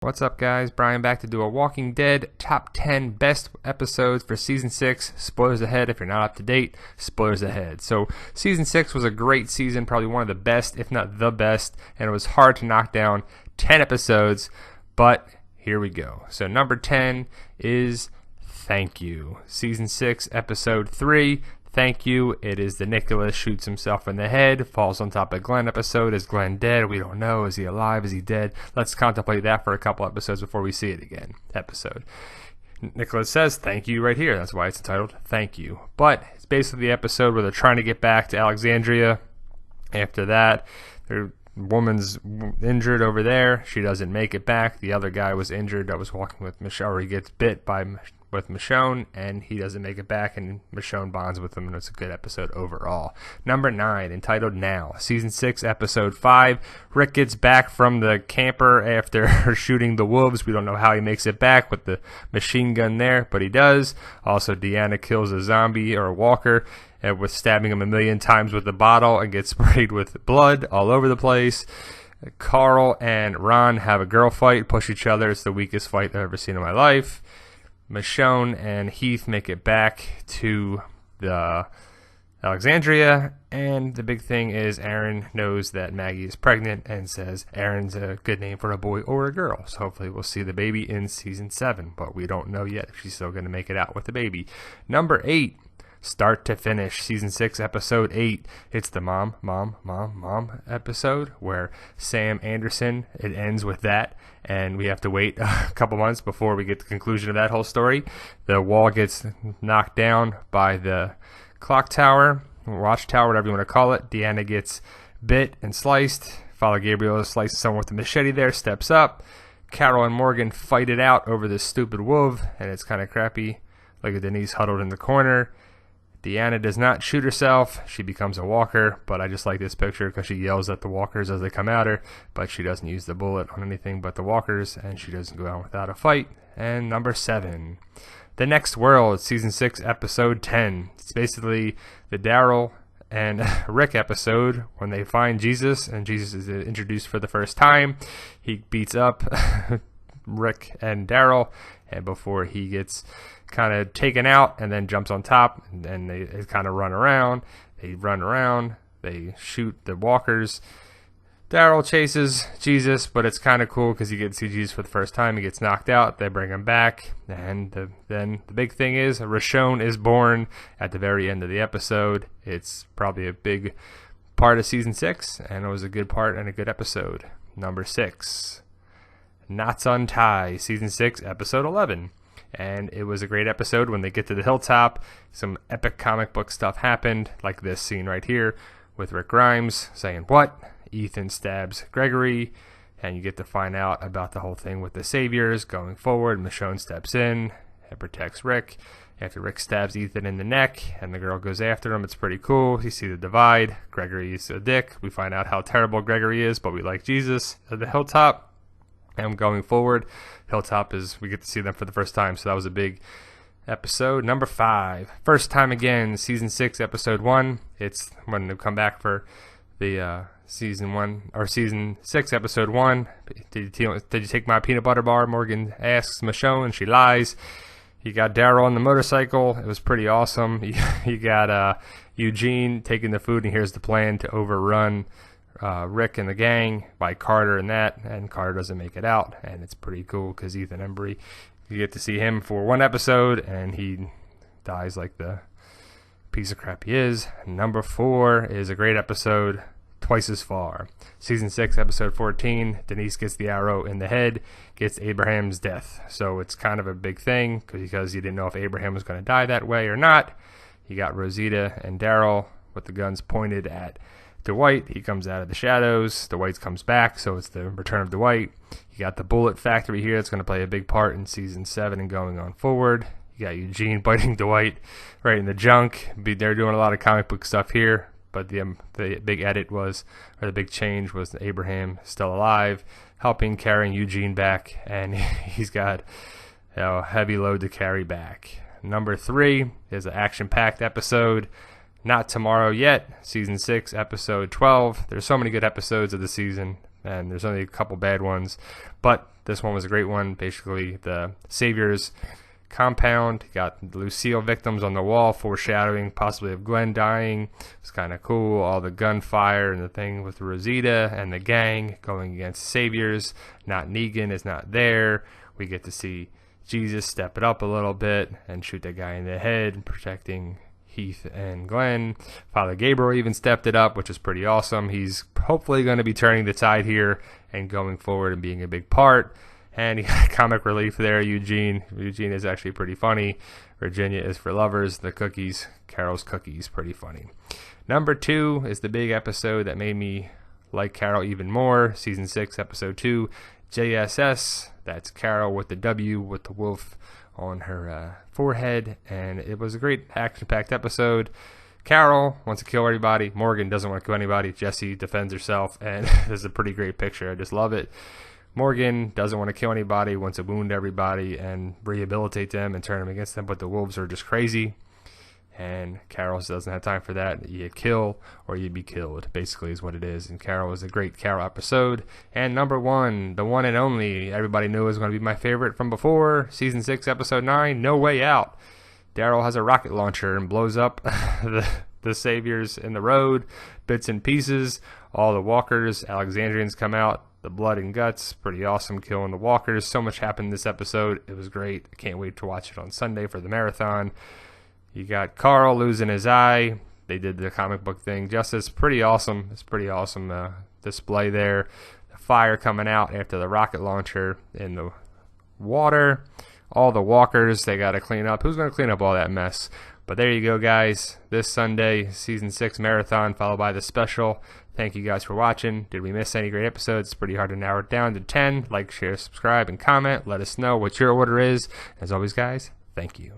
What's up, guys? Brian back to do a Walking Dead top 10 best episodes for season 6. Spoilers ahead if you're not up to date. Spoilers ahead. So season 6 was a great season, probably one of the best, if not the best, and it was hard to knock down 10 episodes, but here we go. So number 10 is Thank You. Season 6, episode 3. Thank You. It is the Nicholas shoots himself in the head, falls on top of Glenn episode. Is Glenn dead? We don't know. Is he alive? Is he dead? Let's contemplate that for a couple episodes before we see it again. Episode. Nicholas says thank you right here. That's why it's entitled Thank You. But it's basically the episode where they're trying to get back to Alexandria. After that, their woman's injured over there. She doesn't make it back. The other guy was injured that was walking with Michonne, or he gets bit with Michonne, and he doesn't make it back, and Michonne bonds with him, and it's a good episode overall. Number 9, entitled Now. Season 6, episode 5. Rick gets back from the camper after shooting the wolves. We don't know how he makes it back with the machine gun there, but he does. Also, Deanna kills a zombie or a walker with stabbing him a million times with the bottle and gets sprayed with blood all over the place. Carl and Ron have a girl fight, push each other. It's the weakest fight I've ever seen in my life. Michonne and Heath make it back to the Alexandria, and the big thing is Aaron knows that Maggie is pregnant and says Aaron's a good name for a boy or a girl. So hopefully we'll see the baby in season 7, but we don't know yet if she's still going to make it out with the baby. Number 8. Start to finish, season 6, episode 8. It's the mom episode where Sam Anderson, it ends with that, and we have to wait a couple months before we get the conclusion of that whole story. The wall gets knocked down by the clock tower, watchtower, whatever you want to call it. Deanna gets bit and sliced. Father Gabriel slices someone with a machete there, steps up. Carol and Morgan fight it out over this stupid wolf, and it's kind of crappy. Look at Denise huddled in the corner. Deanna does not shoot herself. She becomes a walker, but I just like this picture because she yells at the walkers as they come at her, but she doesn't use the bullet on anything but the walkers, and she doesn't go out without a fight. And number 7, The Next World, season 6, episode 10. It's basically the Daryl and Rick episode when they find Jesus, and Jesus is introduced for the first time. He beats up Rick and Daryl, and before he gets kind of taken out, and then jumps on top, and they kind of run around. They shoot the walkers. Daryl chases Jesus, but it's kind of cool because you get to see Jesus for the first time. He gets knocked out. They bring him back, and then the big thing is Rashon is born at the very end of the episode. It's probably a big part of season 6, and it was a good part and a good episode. Number 6, Knots Untie, season 6, episode 11. And it was a great episode. When they get to the hilltop, some epic comic book stuff happened, like this scene right here with Rick Grimes saying, "What?" Ethan stabs Gregory, and you get to find out about the whole thing with the Saviors going forward. Michonne steps in and protects Rick after Rick stabs Ethan in the neck, and the girl goes after him. It's pretty cool. You see the divide. Gregory's a dick. We find out how terrible Gregory is, but we like Jesus at the hilltop. And going forward, Hilltop we get to see them for the first time, so that was a big episode. Number 5, First Time Again, season 6, episode 1. It's when they come back for the season 6, episode 1. Did you take my peanut butter bar? Morgan asks Michonne, and she lies. You got Daryl on the motorcycle. It was pretty awesome. You got Eugene taking the food, and here's the plan to overrun Rick and the gang by Carter and Carter doesn't make it out, and it's pretty cool because Ethan Embry, you get to see him for one episode, and he dies like the piece of crap he is. Number 4 is a great episode, Twice as Far, season 6, episode 14. Denise gets the arrow in the head, gets Abraham's death, so it's kind of a big thing because you didn't know if Abraham was going to die that way or not. You got Rosita and Daryl with the guns pointed at Dwight. He comes out of the shadows. Dwight comes back, so it's the return of Dwight. You got the bullet factory here that's going to play a big part in season 7 and going on forward. You got Eugene biting Dwight right in the junk. They're doing a lot of comic book stuff here, but the big edit was, or the big change was Abraham still alive, helping carrying Eugene back, and he's got a heavy load to carry back. Number 3 is an action-packed episode, Not Tomorrow Yet, season 6, episode 12. There's so many good episodes of the season, and there's only a couple bad ones, but This one was a great one. Basically, the Savior's compound got Lucille victims on the wall, foreshadowing possibly of Glenn dying. It's kind of cool. All the gunfire and the thing with Rosita and the gang going against Saviors. Not Negan is not there. We get to see Jesus step it up a little bit and shoot that guy in the head, protecting Heath and Glenn. Father Gabriel even stepped it up, which is pretty awesome. He's hopefully going to be turning the tide here and going forward and being a big part. And he got comic relief there, Eugene. Eugene is actually pretty funny. Virginia is for lovers. The cookies, Carol's cookies, pretty funny. Number 2 is the big episode that made me like Carol even more. Season 6, episode 2, JSS. That's Carol with the W with the wolf on her forehead. And it was a great action-packed episode. Carol wants to kill everybody. Morgan doesn't want to kill anybody. Jessie defends herself. And this is a pretty great picture. I just love it. Morgan doesn't want to kill anybody, wants to wound everybody and rehabilitate them and turn them against them, but the wolves are just crazy. And Carol doesn't have time for that. You kill or you be killed, basically is what it is. And Carol was a great Carol episode. And number 1, the one and only, everybody knew was going to be my favorite from before, Season 6, Episode 9, No Way Out. Daryl has a rocket launcher and blows up the Saviors in the road, bits and pieces. All the walkers, Alexandrians come out. The blood and guts, pretty awesome, killing the walkers. So much happened this episode. It was great. I can't wait to watch it on Sunday for the marathon. You got Carl losing his eye. They did the comic book thing. Justice, pretty awesome. It's pretty awesome display there. The fire coming out after the rocket launcher in the water. All the walkers they got to clean up. Who's going to clean up all that mess? But there you go, guys. This Sunday, Season 6 marathon, followed by the special. Thank you guys for watching. Did we miss any great episodes? It's pretty hard to narrow it down to 10. Like, share, subscribe, and comment. Let us know what your order is. As always, guys, thank you.